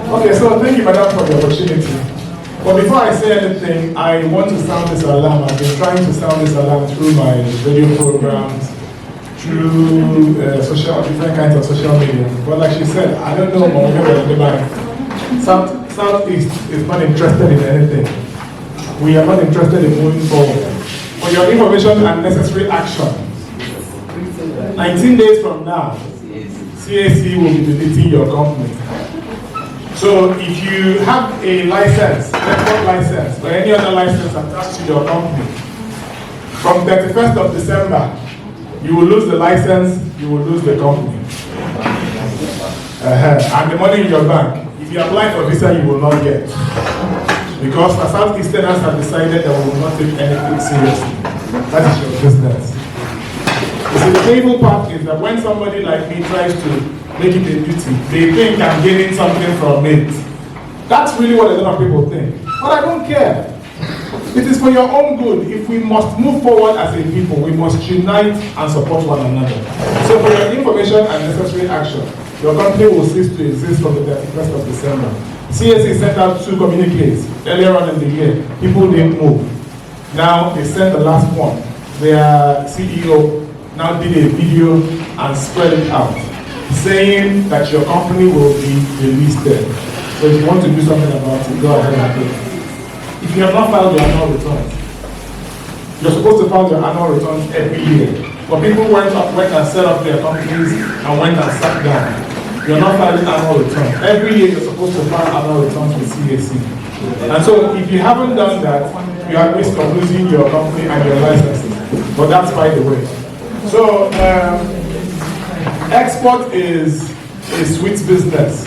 Okay, so thank you, madam, for the opportunity. But before I say anything, I want to sound this alarm. I've been trying to sound this alarm through my radio programs, through different kinds of social media. But like she said, I don't know about Southeast is not interested in anything. We are not interested in moving forward. For your information and necessary action, 19 days from now, CAC will be deleting your company. So if you have a license, network license, or any other license attached to your company, from 31st of December, you will lose the license, you will lose the company. And the money in your bank, if you apply for visa, you will not get. Because the Southeasterners have decided that we will not take anything seriously. That is your business. You see, the painful part is that when somebody like me tries to make it a duty, they think I'm gaining something from it. That's really what a lot of people think. But I don't care. It is for your own good. If we must move forward as a people, we must unite and support one another. So for your information and necessary action, your company will cease to exist from the 31st of December. CAC sent out 2 communiques earlier on in the year. People didn't move. Now they sent the last one. Their CEO now did a video and spread it out, saying that your company will be released there. So if you want to do something about it, go ahead and do it. If you have not filed your annual returns, you're supposed to file your annual returns every year. But people went and set up their companies and went and sat down. You're not filing annual returns. Every year you're supposed to file annual returns with CAC. And so if you haven't done that, you are at risk of losing your company and your licenses. But that's by the way. So export is a sweet business.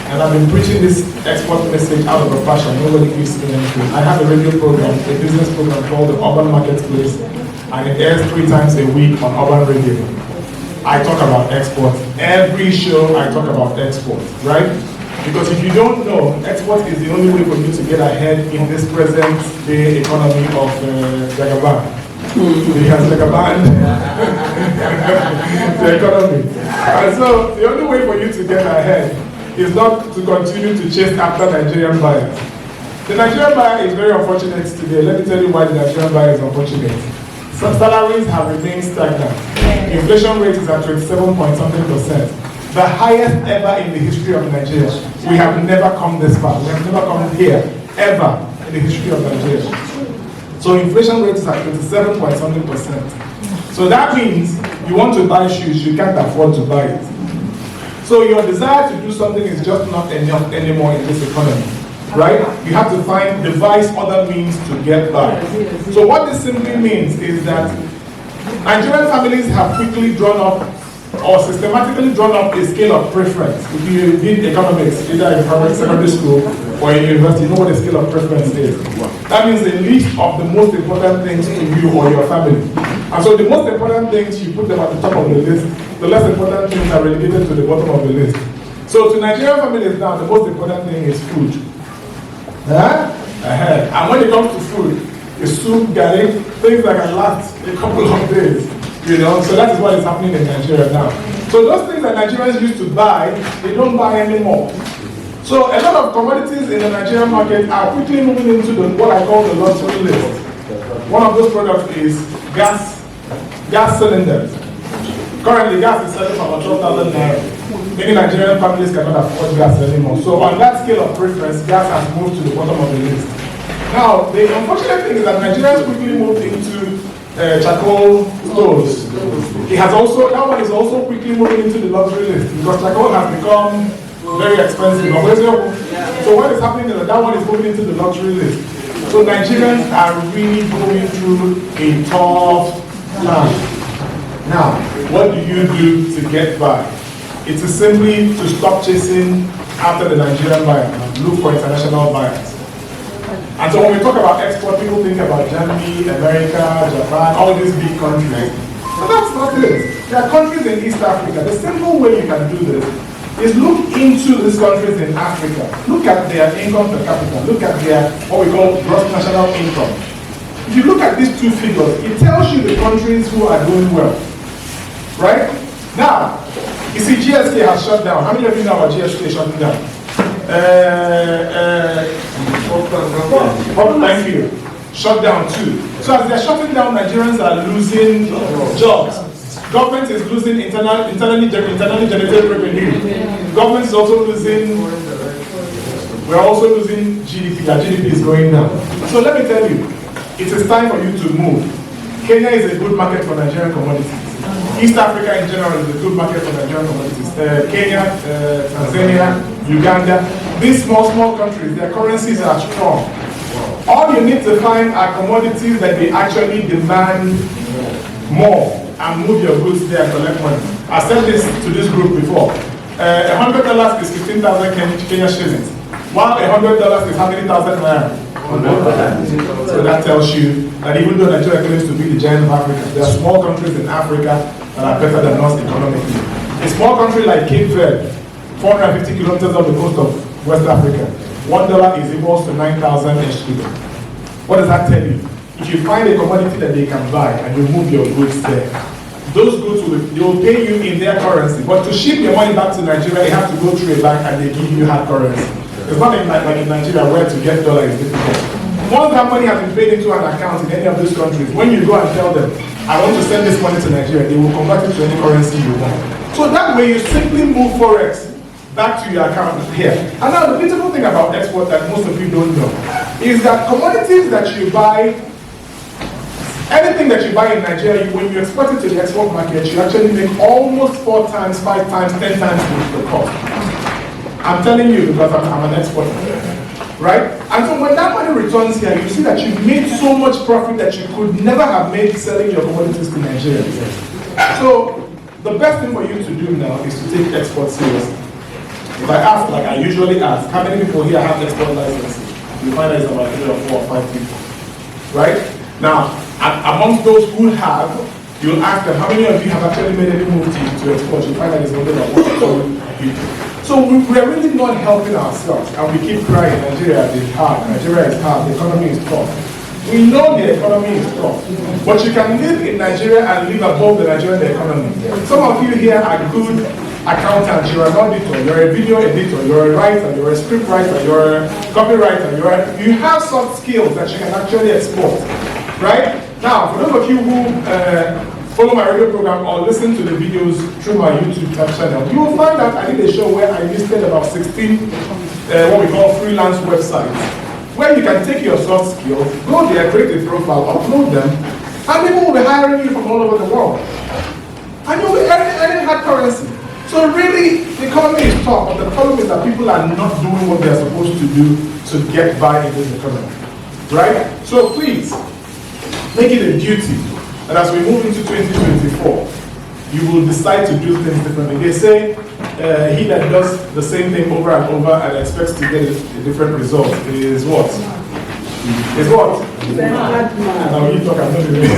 And I've been preaching this export message out of a passion. Nobody gives me anything. I have a radio program, a business program called the Urban Marketplace, and it airs 3 times a week on Urban Radio. I talk about export. Every show I talk about export, right? Because if you don't know, export is the only way for you to get ahead in this present day economy of Jagaban. He has Jagaban the economy. And so the only way for you to get ahead is not to continue to chase after Nigerian buyers. The Nigerian buyer is very unfortunate today. Let me tell you why the Nigerian buyer is unfortunate. Some salaries have remained stagnant. Inflation rate is at 27.something%. The highest ever in the history of Nigeria. We have never come this far. We have never come here, ever, in the history of Nigeria. So inflation rate is at 27.something%. So that means you want to buy shoes, you can't afford to buy it. So your desire to do something is just not enough anymore in this economy, right? You have to devise other means to get by. So what this simply means is that Nigerian families have quickly drawn up or systematically drawn up a scale of preference. If you did economics, either in primary, secondary school, or in university, you know what a scale of preference is. That means a list of the most important things to you or your family. And so the most important things, you put them at the top of the list. The less important things are relegated to the bottom of the list. So to Nigerian families now, the most important thing is food. And when it comes to food, it's soup, garlic, things that can last a couple of days. You know, so that is what is happening in Nigeria now. So those things that Nigerians used to buy, they don't buy anymore. So a lot of commodities in the Nigerian market are quickly moving into what I call the luxury list. One of those products is gas cylinders. Currently, gas is selling for about 12,000 naira. Many Nigerian families cannot afford gas anymore. So on that scale of preference, gas has moved to the bottom of the list. Now, the unfortunate thing is that Nigerians quickly moved into charcoal stoves. That one is also quickly moving into the luxury list because charcoal has become very expensive. So what is happening is that one is moving into the luxury list. So Nigerians are really going through a tough time. Now, what do you do to get by? It is simply to stop chasing after the Nigerian buyer and look for international buyers. And so when we talk about export, people think about Germany, America, Japan, all these big countries. But that's not it. There are countries in East Africa. The simple way you can do this is look into these countries in Africa. Look at their income per capita. Look at their, what we call gross national income. If you look at these 2 figures, it tells you the countries who are doing well. Right? Now, You see, GSK has shut down. How many of you know about GSK shutting down? Thank you. Shut down too. So as they're shutting down, Nigerians are losing jobs. Government is losing internally generated revenue. Government is also losing. We're also losing GDP. Our GDP is going down. So let me tell you, it is time for you to move. Kenya is a good market for Nigerian commodities. East Africa in general is a good market for Nigerian commodities. Kenya, Tanzania, Uganda, these small countries, their currencies are strong. All you need to find are commodities that they actually demand more and move your goods there and collect money. I said this to this group before. $100 is 15,000 Kenya shillings, while $100 is how many thousand naira? So that tells you that even though Nigeria claims to be the giant of Africa, there are small countries in Africa that are better than us economically. A small country like Cape Verde, 450 kilometers off the coast of West Africa, $1 is equals to 9,000 kilo. What does that tell you? If you find a commodity that they can buy and you move your goods there, those goods will pay you in their currency. But to ship your money back to Nigeria, you have to go through a bank and they give you hard currency. It's not like in Nigeria where to get dollar is difficult. Once that money has been paid into an account in any of those countries, when you go and tell them, I want to send this money to Nigeria, they will convert it to any currency you want. So that way you simply move Forex back to your account here. And now the beautiful thing about export that most of you don't know is that commodities that you buy, anything that you buy in Nigeria, when you export it to the export market, you actually make almost 4 times, 5 times, 10 times the cost. I'm telling you because I'm an exporter, right? And so when that money returns here, you see that you made so much profit that you could never have made selling your commodities to Nigeria. So the best thing for you to do now is to take export seriously. If I ask, like I usually ask, how many people here have export licenses? You find that it's about 3 or 4 or 5 people, right? Now, amongst those who have, you'll ask them, how many of you have actually made any move to export? You find that it's only about 1 or 2 people. So we're really not helping ourselves, and we keep crying, Nigeria is hard, Nigeria is hard, the economy is tough. We know the economy is tough, but you can live in Nigeria and live above the Nigerian economy. Some of you here are good accountants, you're an auditor, you're a video editor, you're a writer, you're a script writer, you're a copywriter, you have soft skills that you can actually export, right? Now, for those of you who follow my radio program or listen to the videos through my YouTube channel, you will find that I did a show where I listed about 16 what we call freelance websites, where you can take your soft skills, go there, create a profile, upload them, and people will be hiring you from all over the world. And you'll be earning hard currency. So really, the economy is tough, but the problem is that people are not doing what they're supposed to do to get by in this economy, right? So please, make it a duty that as we move into 2024, you will decide to do things differently. They say he that does the same thing over and over and expects to get a different result is what? Is what? Now you talk, I'm not doing it.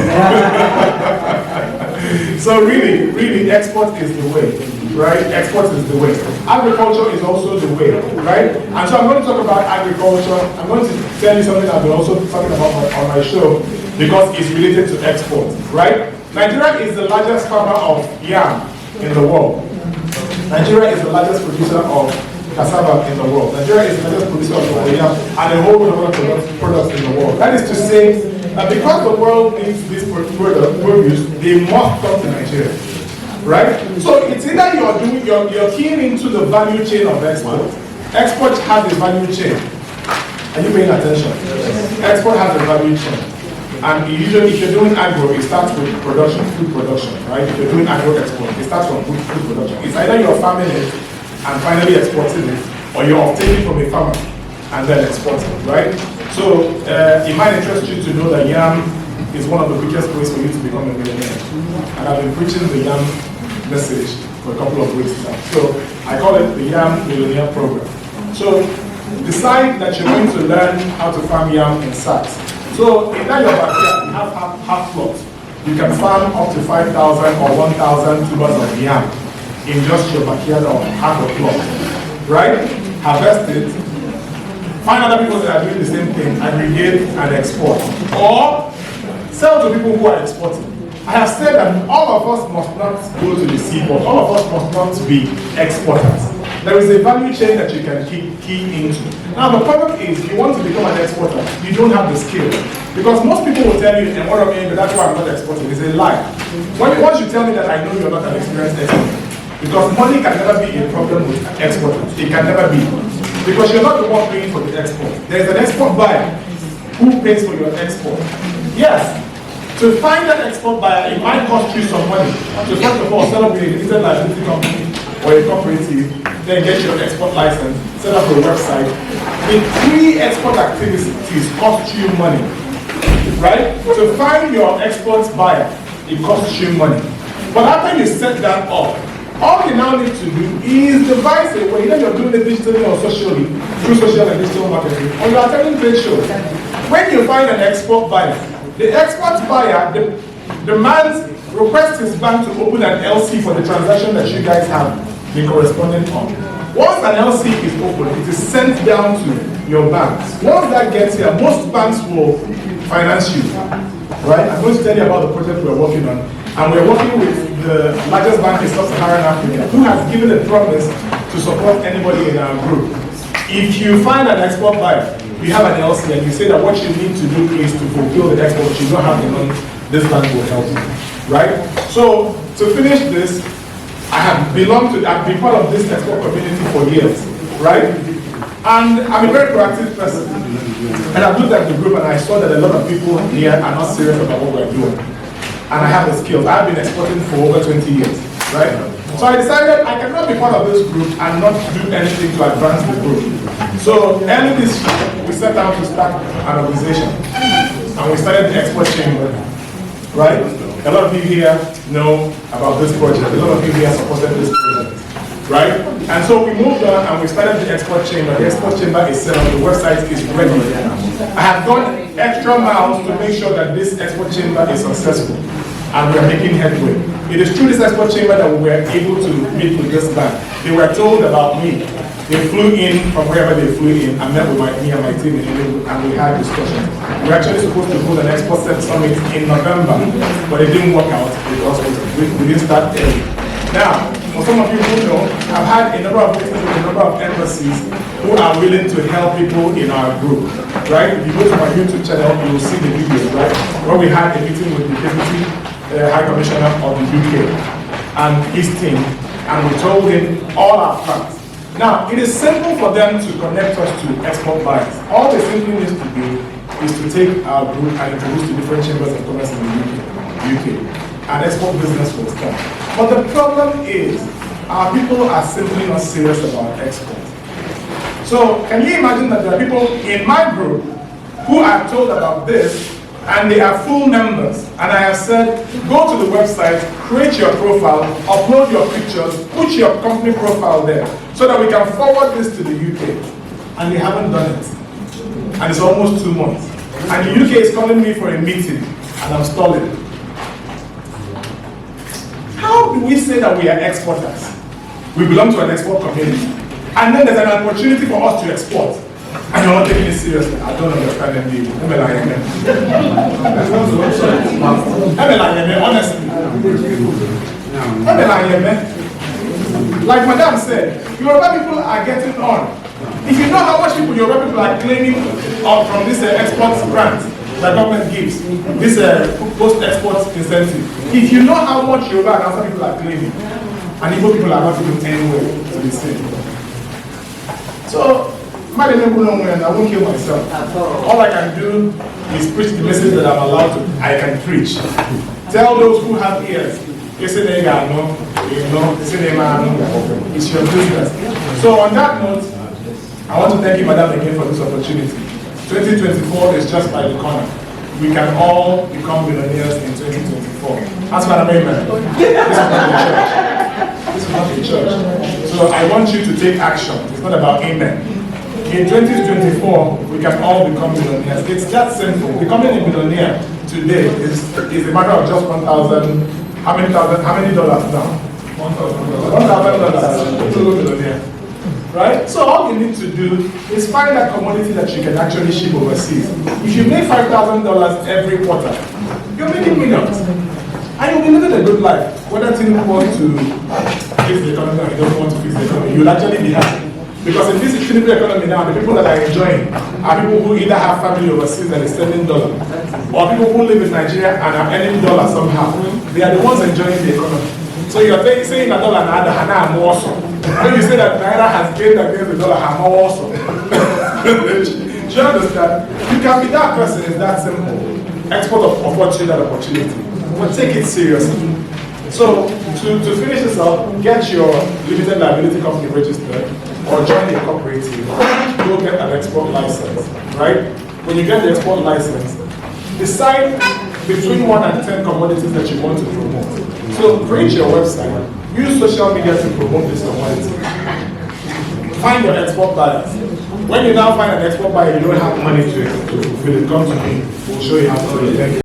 So really, export is the way, right? Export is the way. Agriculture is also the way, right? And so I'm going to talk about agriculture. I'm going to tell you something I've been also talking about on my show, because it's related to export, right? Nigeria is the largest farmer of yam in the world. Nigeria is the largest producer of cassava in the world. Nigeria is the largest producer of yam and a whole lot of other products in the world. That is to say that because the world needs this produce, they must come to Nigeria, right? So it's either you're keying into the value chain of export. Export has a value chain. Are you paying attention? Export has a value chain. And usually, if you're doing agro, it starts with production, food production, right? If you're doing agro export, it starts from food production. It's either you're farming it and finally exporting it, or you're obtaining from a farmer and then exporting it, right? So it might interest you to know that yam is one of the quickest ways for you to become a millionaire. And I've been preaching the yam message for a couple of weeks now. So I call it the Yam Millionaire Program. So decide that you're going to learn how to farm yam in sacks. So in that your backyard, you have half plots. You can farm up to 5,000 or 1,000 tubers of yam in just your backyard or half a plot, right? Harvest it. Find other people that are doing the same thing, aggregate and export. Or sell to people who are exporting. I have said that all of us must not go to the seaport. All of us must not be exporters. There is a value chain that you can key into. Now the problem is, if you want to become an exporter, you don't have the skill. Because most people will tell you, and what I mean, but that's why I'm not exporting. It's a lie. Once you tell me that, I know you're not an experienced exporter. Because money can never be a problem with exporters. It can never be. Because you're not the one paying for the export. There's an export buyer who pays for your export. Yes. To find that export buyer, it might cost you some money. So first of all, set up a limited liability company or a cooperative, then get your export license, set up a website. The pre-export activities cost you money, right? To find your export buyer, it costs you money. But after you set that up, all you now need to do is devise a way. Either you're doing it digitally or socially, through social and digital marketing, or you're attending trade shows. When you find an export buyer, the export buyer requests his bank to open an LC for the transaction that you guys have been corresponding on. Once an LC is opened, it is sent down to your banks. Once that gets here, most banks will finance you. Right? I'm going to tell you about the project we're working on. And we're working with the largest bank in Sub-Saharan Africa, who has given a promise to support anybody in our group. If you find an export buyer, you have an LC, and you say that what you need to do is to fulfill the export, you don't have the money, this bank will help you. Right? So, to finish this, I've been part of this export community for years. Right? And I'm a very proactive person. And I looked at the group and I saw that a lot of people here are not serious about what we're doing. And I have the skills. I've been exporting for over 20 years, right? So I decided I cannot be part of this group and not do anything to advance the group. So early this year, we set out to start an organization. And we started the Export Chamber, right? A lot of you here know about this project. A lot of you here supported this project, right? And so we moved on and we started the Export Chamber. The Export Chamber is set up, the website is ready. I have gone extra miles to make sure that this Export Chamber is successful. And we are making headway. It is through this Export Chamber that we were able to meet with this bank. They were told about me. They flew in from wherever they flew in and met with me and my team in Tinubu, and we had discussions. We were actually supposed to hold an Export Summit in November, but it didn't work out because we didn't start early. Now, for some of you who know, I've had a number of meetings with a number of embassies who are willing to help people in our group, right? If you go to my YouTube channel, you will see the videos, right? Where we had a meeting with the Deputy High Commissioner of the UK and his team, and we told him all our plans. Now, it is simple for them to connect us to export buyers. All they simply need to do is to take our group and introduce to different chambers of commerce in the UK. And export business will start. But the problem is, our people are simply not serious about export. So, can you imagine that there are people in my group who are told about this, and they are full members, and I have said, go to the website, create your profile, upload your pictures, put your company profile there, so that we can forward this to the UK. And they haven't done it. And it's almost 2 months. And the UK is calling me for a meeting, and I'm stalling. How do we say that we are exporters? We belong to an export community. And then there's an opportunity for us to export. And you're not taking it seriously. I don't understand them people. Honestly. Like Madame said, Yoruba people are getting on. If you know how much people Yoruba people are claiming from this export grant that government gives, this post-export incentive, if you know how much Yoruba and Hausa people are claiming, and Igbo people are not even anywhere to be seen. So, I won't kill myself. All I can do is preach the message that I'm allowed to. I can preach. Tell those who have ears. It's your business. So on that note, I want to thank you, Madam, again for this opportunity. 2024 is just by the corner. We can all become millionaires in 2024. That's what I mean, man. This is not a church. So I want you to take action. It's not about amen. In 2024, we can all become millionaires. It's that simple. Becoming a millionaire today is a matter of just $1,000. How many dollars now? $1,000 to go millionaire. Right? So all you need to do is find that commodity that you can actually ship overseas. If you make $5,000 every quarter, you're making millions. And you'll be living a good life. Whether Tinubu wants to fix the economy or he doesn't want to fix the economy, you'll actually be happy. Because in this Tinubu economy now, the people that are enjoying are people who either have family overseas and is sending dollar, or people who live in Nigeria and are earning dollar somehow. They are the ones enjoying the economy. So you're saying that dollar and more so. When you say that Naira has gained against the dollar, I'm more so. Do you understand? You can be that person, it's that simple. Export of opportunity and opportunity. But take it seriously. So to finish this up, get your limited liability company registered or join a cooperative. Go get an export license, right? When you get the export license, decide between 1 and 10 commodities that you want to promote. So create your website, use social media to promote this commodity. Find your export buyers. When you now find an export buyer, you don't have money to fulfill it. Come to me, we'll show you how to do it.